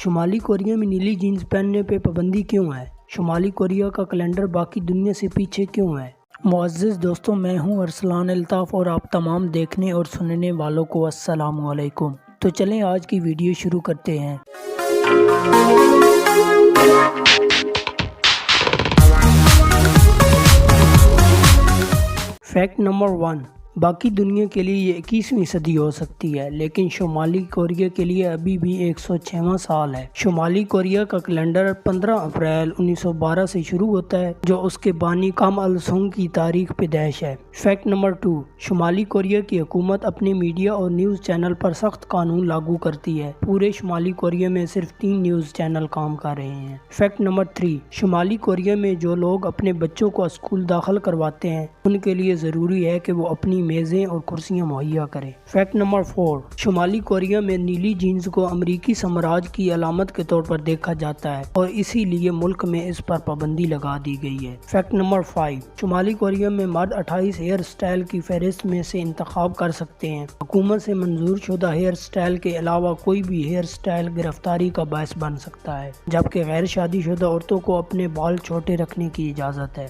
شمالی کوریا میں نیلی جینز پہننے پہ پابندی کیوں ہے؟ شمالی کوریا کا کیلنڈر باقی دنیا سے پیچھے کیوں ہے؟ معزز دوستوں، میں ہوں ارسلان الطاف اور آپ تمام دیکھنے اور سننے والوں کو السلام علیکم۔ تو چلیں آج کی ویڈیو شروع کرتے ہیں۔ فیکٹ نمبر 1، باقی دنیا کے لیے یہ 21ویں صدی ہو سکتی ہے، لیکن شمالی کوریا کے لیے ابھی بھی 106واں سال ہے۔ شمالی کوریا کا کیلنڈر 15 اپریل 1912 سے شروع ہوتا ہے، جو اس کے بانی کم il سنگ کی تاریخ پیدائش ہے۔ فیکٹ نمبر 2، شمالی کوریا کی حکومت اپنے میڈیا اور نیوز چینل پر سخت قانون لاگو کرتی ہے۔ پورے شمالی کوریا میں صرف 3 نیوز چینل کام کر رہے ہیں۔ فیکٹ نمبر 3، شمالی کوریا میں جو لوگ اپنے بچوں کو اسکول داخل کرواتے ہیں، ان کے لیے ضروری ہے کہ وہ اپنی میزیں اور کرسیاں مہیا کریں۔ فیکٹ نمبر 4، شمالی کوریا میں نیلی جینز کو امریکی سامراج کی علامت کے طور پر دیکھا جاتا ہے اور اسی لیے ملک میں اس پر پابندی لگا دی گئی ہے۔ فیکٹ نمبر 5، شمالی کوریا میں مرد 28 ہیئر سٹائل کی فہرست میں سے انتخاب کر سکتے ہیں۔ حکومت سے منظور شدہ ہیئر سٹائل کے علاوہ کوئی بھی ہیئر سٹائل گرفتاری کا باعث بن سکتا ہے، جبکہ غیر شادی شدہ عورتوں کو اپنے بال چھوٹے رکھنے کی اجازت ہے۔